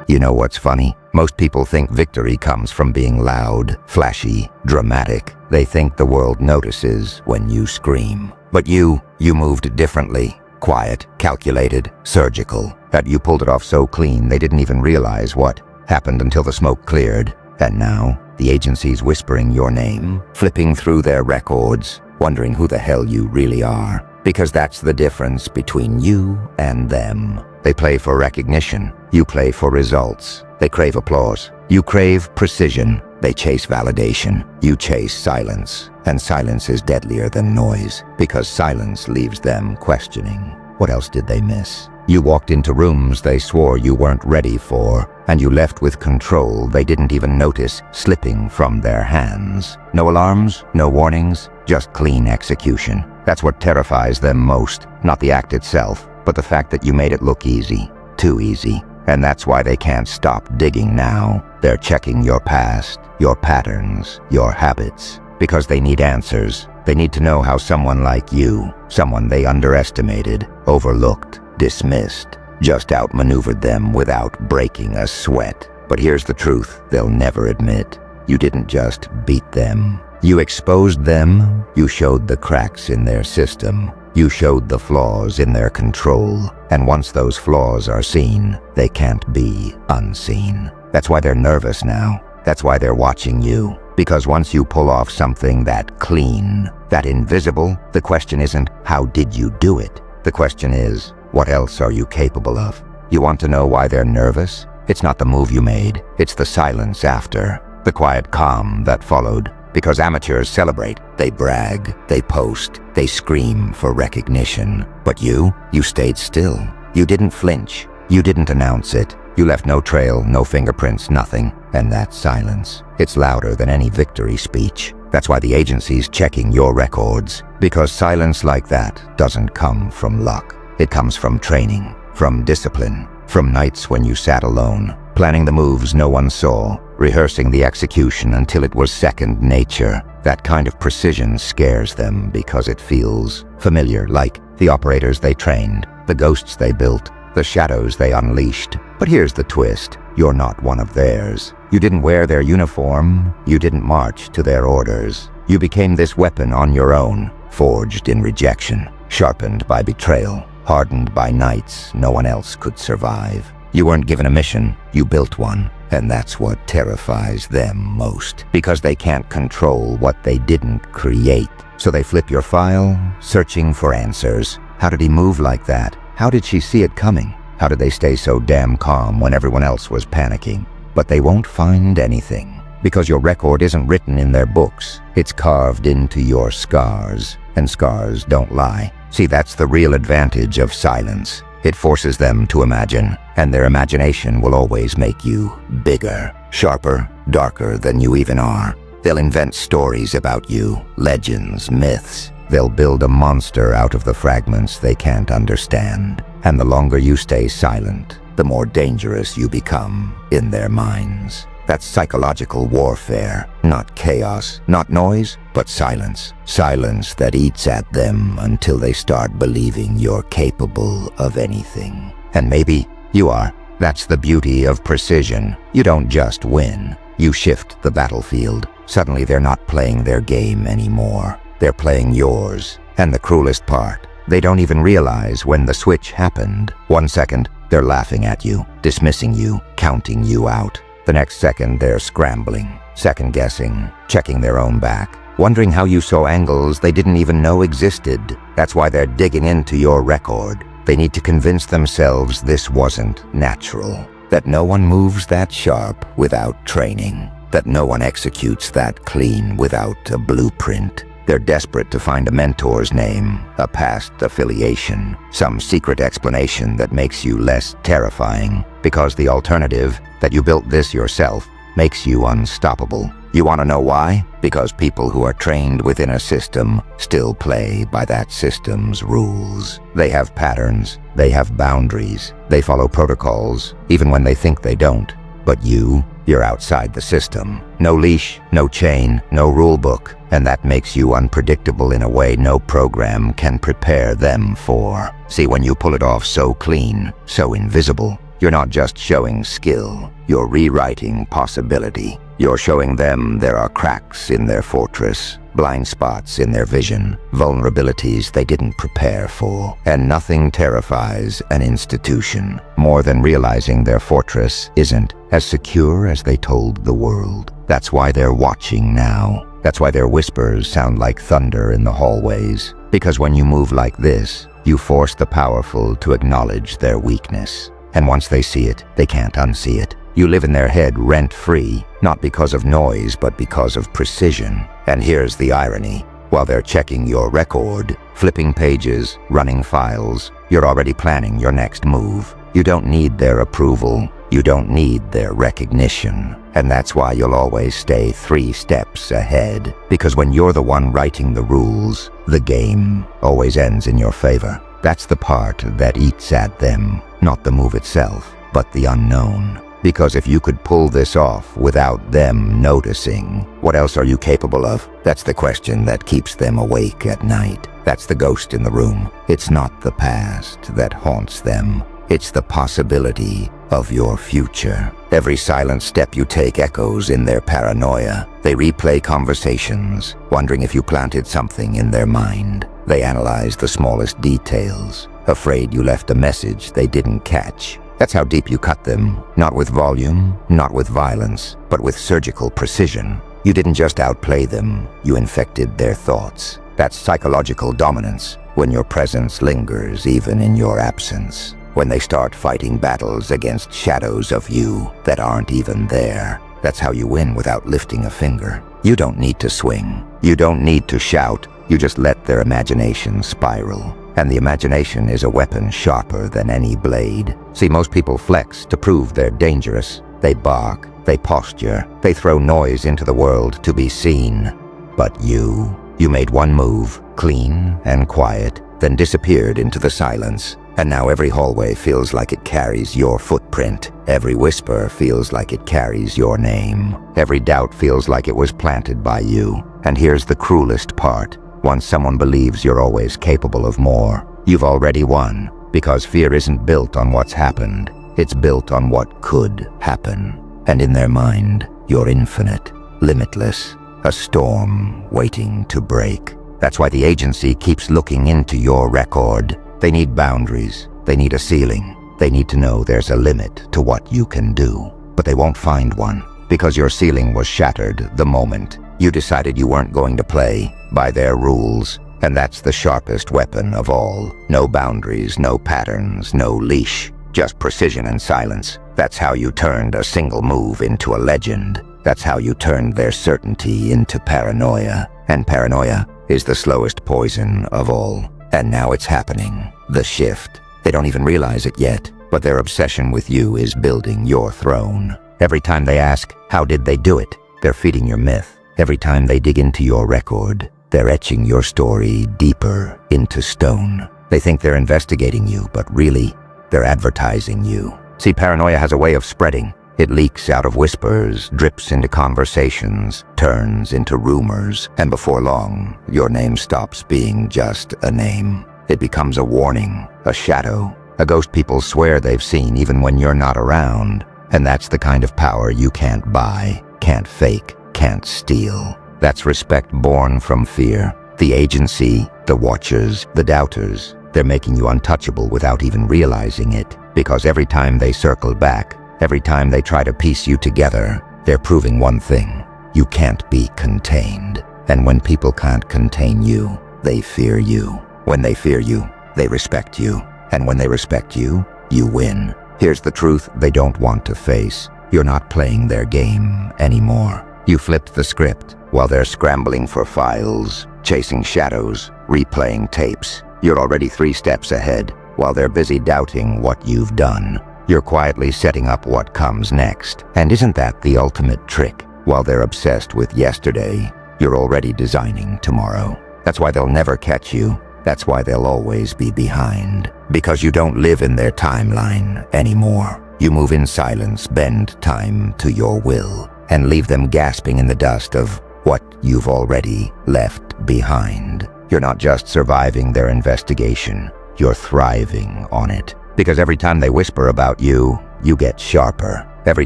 You know what's funny? Most people think victory comes from being loud, flashy, dramatic. They think the world notices when you scream. But you moved differently. Quiet, calculated, surgical. That you pulled it off so clean they didn't even realize what happened until the smoke cleared. And now, the agency's whispering your name, flipping through their records, wondering who the hell you really are. Because that's the difference between you and them. They play for recognition. You play for results. They crave applause. You crave precision. They chase validation. You chase silence. And silence is deadlier than noise, because silence leaves them questioning. What else did they miss? You walked into rooms they swore you weren't ready for, and you left with control they didn't even notice slipping from their hands. No alarms, no warnings, just clean execution. That's what terrifies them most, not the act itself, but the fact that you made it look easy, too easy. And that's why they can't stop digging now. They're checking your past, your patterns, your habits, because they need answers. They need to know how someone like you, someone they underestimated, overlooked, dismissed, just outmaneuvered them without breaking a sweat. But here's the truth they'll never admit. You didn't just beat them. You exposed them. You showed the cracks in their system. You showed the flaws in their control. And once those flaws are seen, they can't be unseen. That's why they're nervous now. That's why they're watching you. Because once you pull off something that clean, that invisible, the question isn't, how did you do it? The question is, what else are you capable of? You want to know why they're nervous? It's not the move you made. It's the silence after, the quiet calm that followed. Because amateurs celebrate, they brag, they post, they scream for recognition. But you stayed still. You didn't flinch. You didn't announce it. You left no trail, no fingerprints, nothing. And that silence, it's louder than any victory speech. That's why the agency's checking your records. Because silence like that doesn't come from luck. It comes from training, from discipline, from nights when you sat alone, planning the moves no one saw, rehearsing the execution until it was second nature. That kind of precision scares them because it feels familiar, like the operators they trained, the ghosts they built, the shadows they unleashed. But here's the twist. You're not one of theirs. You didn't wear their uniform. You didn't march to their orders. You became this weapon on your own, forged in rejection, sharpened by betrayal, hardened by nights no one else could survive. You weren't given a mission, you built one. And that's what terrifies them most, because they can't control what they didn't create. So they flip your file, searching for answers. How did he move like that? How did she see it coming? How did they stay so damn calm when everyone else was panicking? But they won't find anything, because your record isn't written in their books. It's carved into your scars, and scars don't lie. See, that's the real advantage of silence. It forces them to imagine, and their imagination will always make you bigger, sharper, darker than you even are. They'll invent stories about you, legends, myths. They'll build a monster out of the fragments they can't understand. And the longer you stay silent, the more dangerous you become in their minds. That's psychological warfare, not chaos, not noise, but silence. Silence that eats at them until they start believing you're capable of anything. And maybe you are. That's the beauty of precision. You don't just win. You shift the battlefield. Suddenly they're not playing their game anymore. They're playing yours. And the cruelest part, they don't even realize when the switch happened. 1 second, they're laughing at you, dismissing you, counting you out. The next second, they're scrambling, second-guessing, checking their own back, wondering how you saw angles they didn't even know existed. That's why they're digging into your record. They need to convince themselves this wasn't natural, that no one moves that sharp without training, that no one executes that clean without a blueprint. They're desperate to find a mentor's name, a past affiliation, some secret explanation that makes you less terrifying, because the alternative, that you built this yourself, makes you unstoppable. You want to know why? Because people who are trained within a system still play by that system's rules. They have patterns, they have boundaries, they follow protocols, even when they think they don't. But you're outside the system. No leash, no chain, no rule book. And that makes you unpredictable in a way no program can prepare them for. See, when you pull it off so clean, so invisible, you're not just showing skill, you're rewriting possibility. You're showing them there are cracks in their fortress, blind spots in their vision, vulnerabilities they didn't prepare for. And nothing terrifies an institution more than realizing their fortress isn't as secure as they told the world. That's why they're watching now. That's why their whispers sound like thunder in the hallways. Because when you move like this, you force the powerful to acknowledge their weakness. And once they see it, they can't unsee it. You live in their head rent-free, not because of noise, but because of precision. And here's the irony. While they're checking your record, flipping pages, running files, you're already planning your next move. You don't need their approval. You don't need their recognition. And that's why you'll always stay 3 steps ahead. Because when you're the one writing the rules, the game always ends in your favor. That's the part that eats at them, not the move itself, but the unknown. Because if you could pull this off without them noticing, what else are you capable of? That's the question that keeps them awake at night. That's the ghost in the room. It's not the past that haunts them. It's the possibility of your future. Every silent step you take echoes in their paranoia. They replay conversations, wondering if you planted something in their mind. They analyze the smallest details, afraid you left a message they didn't catch. That's how deep you cut them, not with volume, not with violence, but with surgical precision. You didn't just outplay them, you infected their thoughts. That's psychological dominance, when your presence lingers even in your absence. When they start fighting battles against shadows of you that aren't even there. That's how you win without lifting a finger. You don't need to swing. You don't need to shout. You just let their imagination spiral. And the imagination is a weapon sharper than any blade. See, most people flex to prove they're dangerous. They bark, they posture, they throw noise into the world to be seen. But you made one move, clean and quiet, then disappeared into the silence. And now every hallway feels like it carries your footprint. Every whisper feels like it carries your name. Every doubt feels like it was planted by you. And here's the cruelest part. Once someone believes you're always capable of more, you've already won. Because fear isn't built on what's happened. It's built on what could happen. And in their mind, you're infinite, limitless, a storm waiting to break. That's why the agency keeps looking into your record. They need boundaries. They need a ceiling. They need to know there's a limit to what you can do. But they won't find one, because your ceiling was shattered the moment you decided you weren't going to play by their rules. And that's the sharpest weapon of all. No boundaries, no patterns, no leash. Just precision and silence. That's how you turned a single move into a legend. That's how you turned their certainty into paranoia. And paranoia is the slowest poison of all. And now it's happening. The shift. They don't even realize it yet, but their obsession with you is building your throne. Every time they ask, how did they do it? They're feeding your myth. Every time they dig into your record, they're etching your story deeper into stone. They think they're investigating you, but really, they're advertising you. See, paranoia has a way of spreading. It leaks out of whispers, drips into conversations, turns into rumors, and before long, your name stops being just a name. It becomes a warning, a shadow, a ghost people swear they've seen even when you're not around. And that's the kind of power you can't buy, can't fake, can't steal. That's respect born from fear. The agency, the watchers, the doubters, they're making you untouchable without even realizing it. Because every time they circle back, every time they try to piece you together, they're proving one thing. You can't be contained. And when people can't contain you, they fear you. When they fear you, they respect you. And when they respect you, you win. Here's the truth they don't want to face. You're not playing their game anymore. You flipped the script while they're scrambling for files, chasing shadows, replaying tapes. You're already 3 steps ahead while they're busy doubting what you've done. You're quietly setting up what comes next. And isn't that the ultimate trick? While they're obsessed with yesterday, you're already designing tomorrow. That's why they'll never catch you. That's why they'll always be behind. Because you don't live in their timeline anymore. You move in silence, bend time to your will, and leave them gasping in the dust of what you've already left behind. You're not just surviving their investigation, you're thriving on it. Because every time they whisper about you, you get sharper. Every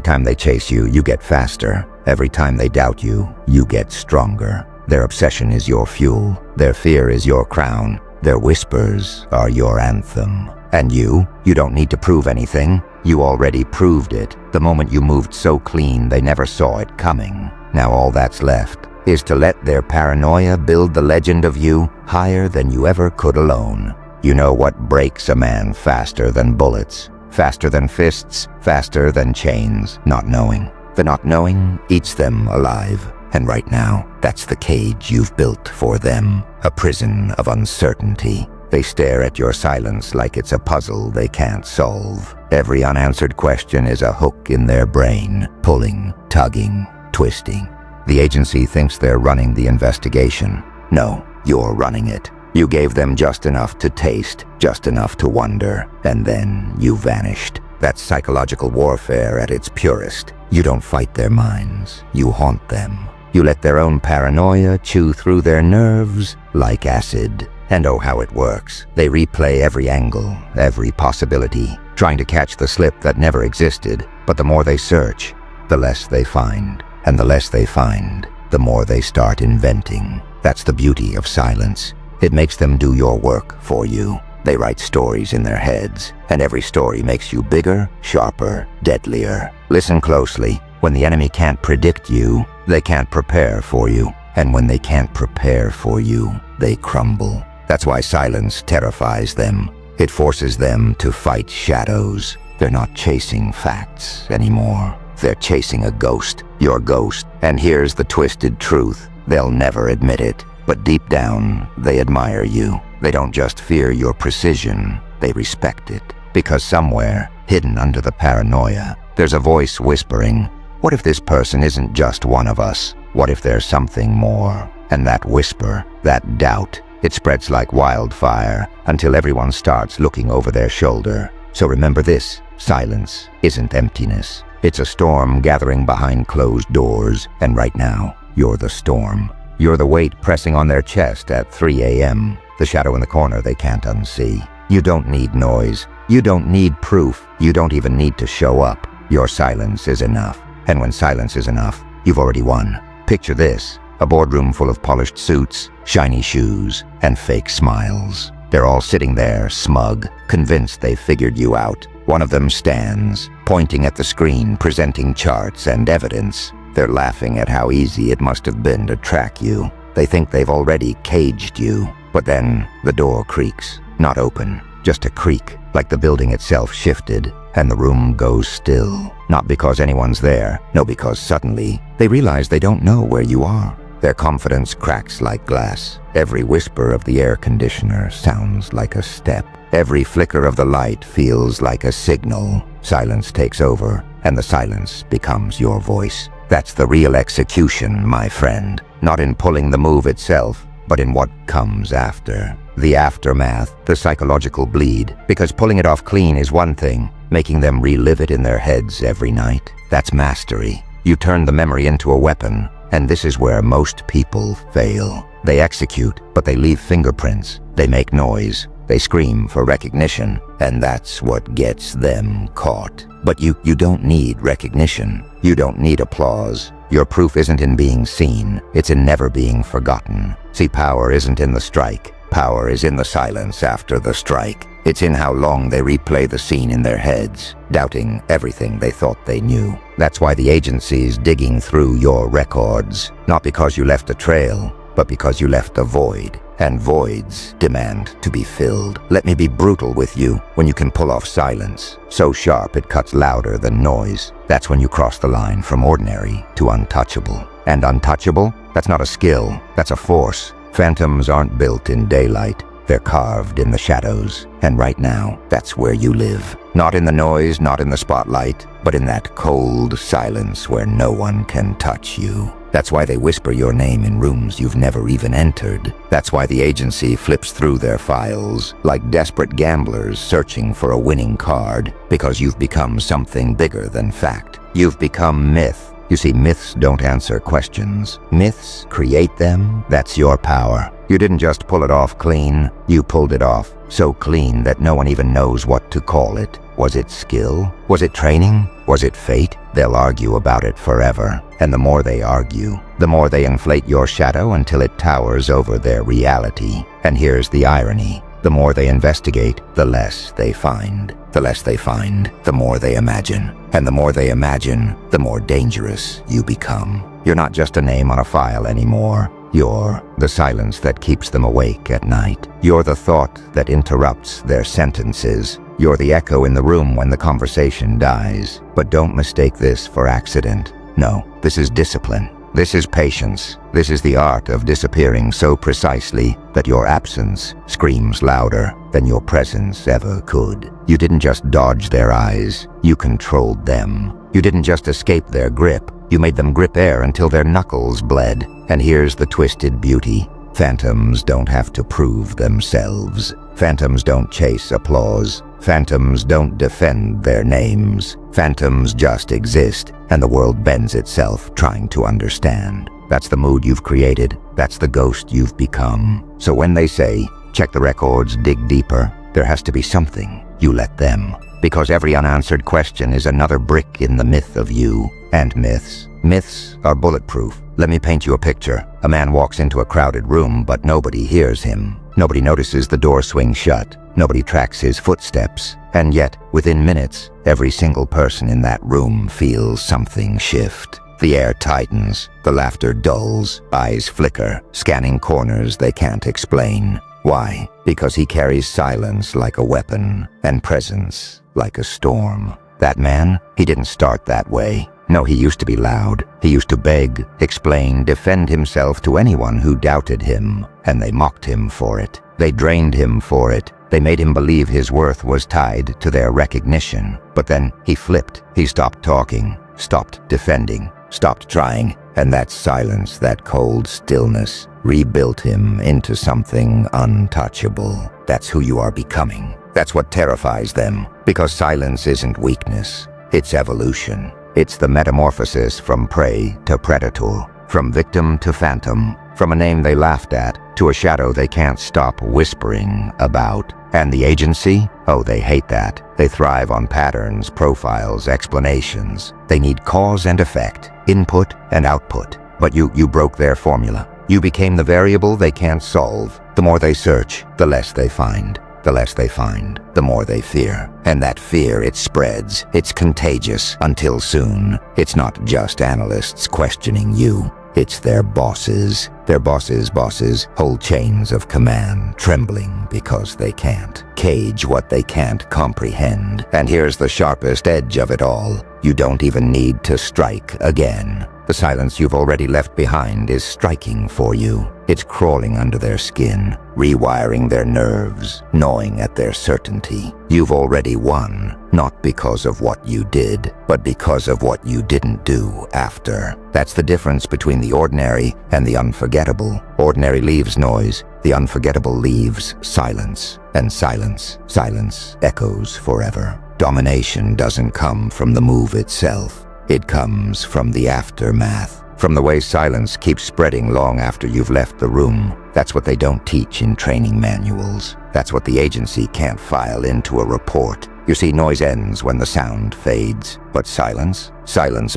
time they chase you, you get faster. Every time they doubt you, you get stronger. Their obsession is your fuel. Their fear is your crown. Their whispers are your anthem. And you don't need to prove anything. You already proved it the moment you moved so clean they never saw it coming. Now all that's left is to let their paranoia build the legend of you higher than you ever could alone. You know what breaks a man faster than bullets, faster than fists, faster than chains? Not knowing. The not knowing eats them alive. And right now, that's the cage you've built for them, a prison of uncertainty. They stare at your silence like it's a puzzle they can't solve. Every unanswered question is a hook in their brain, pulling, tugging, twisting. The agency thinks they're running the investigation. No, you're running it. You gave them just enough to taste, just enough to wonder, and then you vanished. That's psychological warfare at its purest. You don't fight their minds, you haunt them. You let their own paranoia chew through their nerves like acid. And oh, how it works. They replay every angle, every possibility, trying to catch the slip that never existed. But the more they search, the less they find. And the less they find, the more they start inventing. That's the beauty of silence. It makes them do your work for you. They write stories in their heads, and every story makes you bigger, sharper, deadlier. Listen closely. When the enemy can't predict you, they can't prepare for you. And when they can't prepare for you, they crumble. That's why silence terrifies them. It forces them to fight shadows. They're not chasing facts anymore. They're chasing a ghost, your ghost. And here's the twisted truth. They'll never admit it. But deep down, they admire you. They don't just fear your precision, they respect it. Because somewhere, hidden under the paranoia, there's a voice whispering, what if this person isn't just one of us? What if there's something more? And that whisper, that doubt, it spreads like wildfire until everyone starts looking over their shoulder. So remember this, silence isn't emptiness. It's a storm gathering behind closed doors, and right now, you're the storm. You're the weight pressing on their chest at 3 a.m., the shadow in the corner they can't unsee. You don't need noise. You don't need proof. You don't even need to show up. Your silence is enough. And when silence is enough, you've already won. Picture this, a boardroom full of polished suits, shiny shoes, and fake smiles. They're all sitting there, smug, convinced they've figured you out. One of them stands, pointing at the screen, presenting charts and evidence. They're laughing at how easy it must have been to track you. They think they've already caged you. But then the door creaks. Not open, just a creak, like the building itself shifted, and the room goes still. Not because anyone's there, no, because suddenly they realize they don't know where you are. Their confidence cracks like glass. Every whisper of the air conditioner sounds like a step. Every flicker of the light feels like a signal. Silence takes over, and the silence becomes your voice. That's the real execution, my friend. Not in pulling the move itself, but in what comes after. The aftermath, the psychological bleed. Because pulling it off clean is one thing, making them relive it in their heads every night, that's mastery. You turn the memory into a weapon, and this is where most people fail. They execute, but they leave fingerprints. They make noise. They scream for recognition, and that's what gets them caught. But you don't need recognition. You don't need applause. Your proof isn't in being seen. It's in never being forgotten. See, power isn't in the strike. Power is in the silence after the strike. It's in how long they replay the scene in their heads, doubting everything they thought they knew. That's why the agency's digging through your records. Not because you left a trail, but because you left a void. And voids demand to be filled. Let me be brutal with you when you can pull off silence. So sharp it cuts louder than noise. That's when you cross the line from ordinary to untouchable. And untouchable? That's not a skill, that's a force. Phantoms aren't built in daylight. They're carved in the shadows. And right now, that's where you live. Not in the noise, not in the spotlight, but in that cold silence where no one can touch you. That's why they whisper your name in rooms you've never even entered. That's why the agency flips through their files like desperate gamblers searching for a winning card, because you've become something bigger than fact. You've become myth. You see, myths don't answer questions. Myths create them. That's your power. You didn't just pull it off clean, you pulled it off so clean that no one even knows what to call it. Was it skill? Was it training? Was it fate? They'll argue about it forever. And the more they argue, the more they inflate your shadow until it towers over their reality. And here's the irony. The more they investigate, the less they find. The less they find, the more they imagine. And the more they imagine, the more dangerous you become. You're not just a name on a file anymore. You're the silence that keeps them awake at night. You're the thought that interrupts their sentences. You're the echo in the room when the conversation dies. But don't mistake this for accident. No, this is discipline. This is patience. This is the art of disappearing so precisely that your absence screams louder than your presence ever could. You didn't just dodge their eyes, you controlled them. You didn't just escape their grip, you made them grip air until their knuckles bled. And here's the twisted beauty. Phantoms don't have to prove themselves. Phantoms don't chase applause. Phantoms don't defend their names. Phantoms just exist, and the world bends itself trying to understand. That's the mood you've created. That's the ghost you've become. So when they say, check the records, dig deeper, there has to be something. You let them. Because every unanswered question is another brick in the myth of you. And myths are bulletproof. Let me paint you a picture. A man walks into a crowded room, but nobody hears him. Nobody notices the door swing shut. Nobody tracks his footsteps. And yet, within minutes, every single person in that room feels something shift. The air tightens, the laughter dulls, eyes flicker, scanning corners they can't explain. Why? Because he carries silence like a weapon, and presence like a storm. That man, he didn't start that way. No, he used to be loud. He used to beg, explain, defend himself to anyone who doubted him, and they mocked him for it. They drained him for it. They made him believe his worth was tied to their recognition. But then he flipped. He stopped talking, stopped defending, stopped trying, and that silence, that cold stillness, rebuilt him into something untouchable. That's who you are becoming. That's what terrifies them, because silence isn't weakness. It's evolution. It's the metamorphosis from prey to predator, from victim to phantom, from a name they laughed at to a shadow they can't stop whispering about. And the agency? Oh, they hate that. They thrive on patterns, profiles, explanations. They need cause and effect, input and output. But you broke their formula. You became the variable they can't solve. The more they search, the less they find. The less they find, the more they fear. And that fear, it spreads. It's contagious until soon. It's not just analysts questioning you. It's their bosses. Their bosses' bosses hold chains of command, trembling because they can't cage what they can't comprehend. And here's the sharpest edge of it all. You don't even need to strike again. The silence you've already left behind is striking for you. It's crawling under their skin, rewiring their nerves, gnawing at their certainty. You've already won, not because of what you did, but because of what you didn't do after. That's the difference between the ordinary and the unforgettable. Ordinary leaves noise, the unforgettable leaves silence. And silence echoes forever. Domination doesn't come from the move itself. It comes from the aftermath, from the way silence keeps spreading long after you've left the room. That's what they don't teach in training manuals. That's what the agency can't file into a report. You see, noise ends when the sound fades. But silence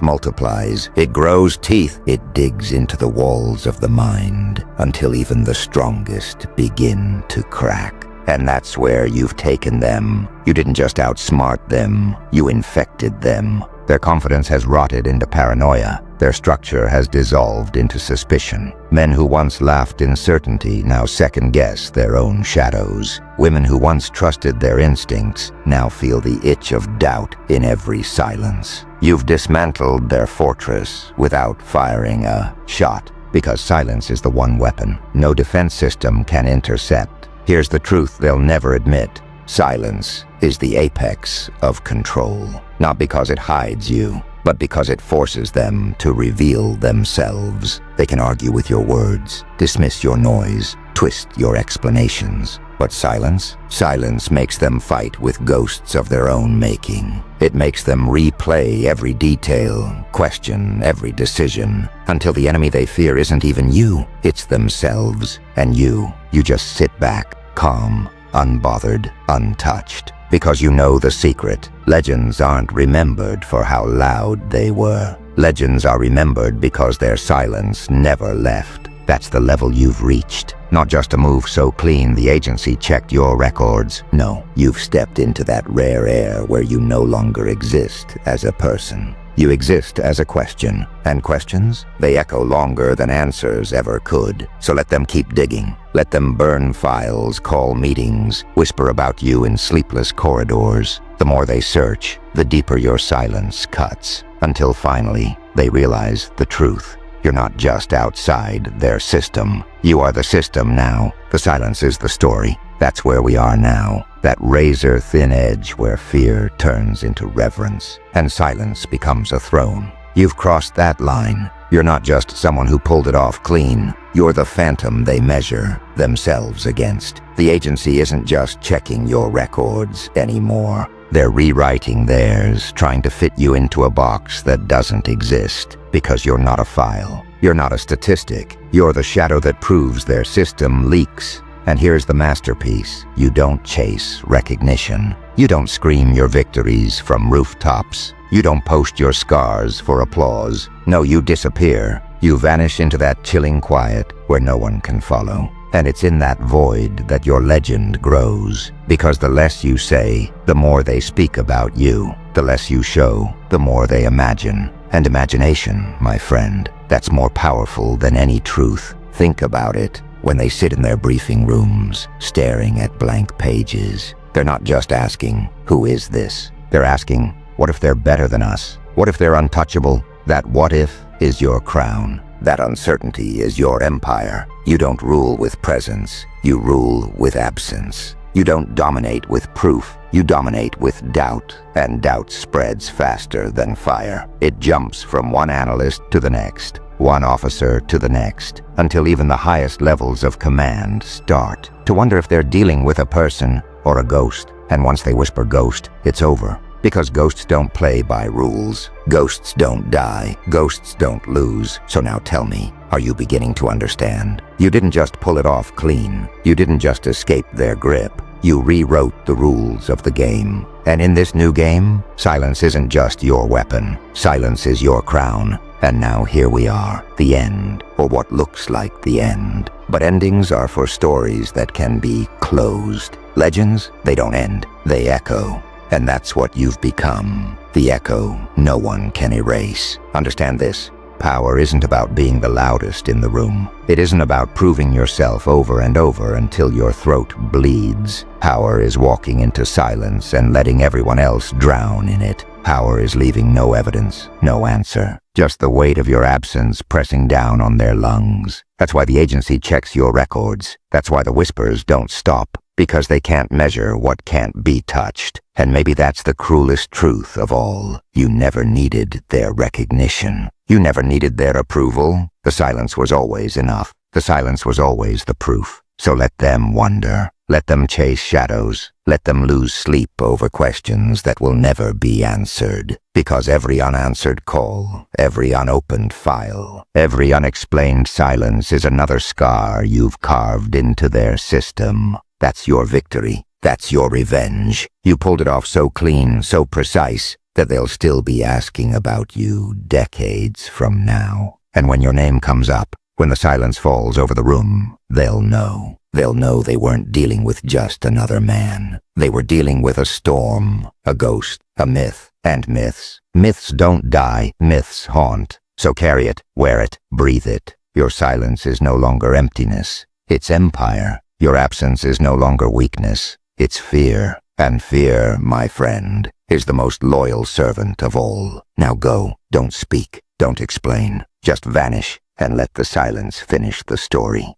multiplies. It grows teeth. It digs into the walls of the mind until even the strongest begin to crack. And that's where you've taken them. You didn't just outsmart them, you infected them. Their confidence has rotted into paranoia. Their structure has dissolved into suspicion. Men who once laughed in certainty now second-guess their own shadows. Women who once trusted their instincts now feel the itch of doubt in every silence. You've dismantled their fortress without firing a shot, because silence is the one weapon no defense system can intercept. Here's the truth they'll never admit. Silence is the apex of control. Not because it hides you, but because it forces them to reveal themselves. They can argue with your words, dismiss your noise, twist your explanations. But silence? Silence makes them fight with ghosts of their own making. It makes them replay every detail, question every decision, until the enemy they fear isn't even you, it's themselves. And you just sit back, calm, unbothered, untouched. Because you know the secret. Legends aren't remembered for how loud they were. Legends are remembered because their silence never left. That's the level you've reached. Not just a move so clean the agency checked your records. No, you've stepped into that rare air where you no longer exist as a person. You exist as a question, and questions, they echo longer than answers ever could. So let them keep digging. Let them burn files, call meetings, whisper about you in sleepless corridors. The more they search, the deeper your silence cuts, until finally they realize the truth. You're not just outside their system. You are the system now. The silence is the story. That's where we are now. That razor-thin edge where fear turns into reverence and silence becomes a throne. You've crossed that line. You're not just someone who pulled it off clean. You're the phantom they measure themselves against. The agency isn't just checking your records anymore. They're rewriting theirs, trying to fit you into a box that doesn't exist. Because you're not a file. You're not a statistic. You're the shadow that proves their system leaks. And here's the masterpiece. You don't chase recognition. You don't scream your victories from rooftops. You don't post your scars for applause. No, you disappear. You vanish into that chilling quiet where no one can follow. And it's in that void that your legend grows. Because the less you say, the more they speak about you. The less you show, the more they imagine. And imagination, my friend, that's more powerful than any truth. Think about it. When they sit in their briefing rooms, staring at blank pages, they're not just asking, who is this? They're asking, what if they're better than us? What if they're untouchable? That what if is your crown. That uncertainty is your empire. You don't rule with presence. You rule with absence. You don't dominate with proof. You dominate with doubt, and doubt spreads faster than fire. It jumps from one analyst to the next, one officer to the next, until even the highest levels of command start to wonder if they're dealing with a person or a ghost. And once they whisper ghost, it's over. Because ghosts don't play by rules. Ghosts don't die. Ghosts don't lose. So now tell me, are you beginning to understand? You didn't just pull it off clean. You didn't just escape their grip. You rewrote the rules of the game. And in this new game, silence isn't just your weapon. Silence is your crown. And now here we are, the end, or what looks like the end. But endings are for stories that can be closed. Legends, they don't end, they echo. And that's what you've become. The echo no one can erase. Understand this. Power isn't about being the loudest in the room. It isn't about proving yourself over and over until your throat bleeds. Power is walking into silence and letting everyone else drown in it. Power is leaving no evidence, no answer. Just the weight of your absence pressing down on their lungs. That's why the agency checks your records. That's why the whispers don't stop. Because they can't measure what can't be touched. And maybe that's the cruelest truth of all. You never needed their recognition. You never needed their approval. The silence was always enough. The silence was always the proof. So let them wonder. Let them chase shadows. Let them lose sleep over questions that will never be answered. Because every unanswered call, every unopened file, every unexplained silence is another scar you've carved into their system. That's your victory. That's your revenge. You pulled it off so clean, so precise, that they'll still be asking about you decades from now. And when your name comes up, when the silence falls over the room, they'll know. They'll know they weren't dealing with just another man. They were dealing with a storm, a ghost, a myth, and myths. Myths don't die, myths haunt. So carry it, wear it, breathe it. Your silence is no longer emptiness. It's empire. Your absence is no longer weakness, it's fear. And fear, my friend, is the most loyal servant of all. Now go, don't speak, don't explain, just vanish and let the silence finish the story.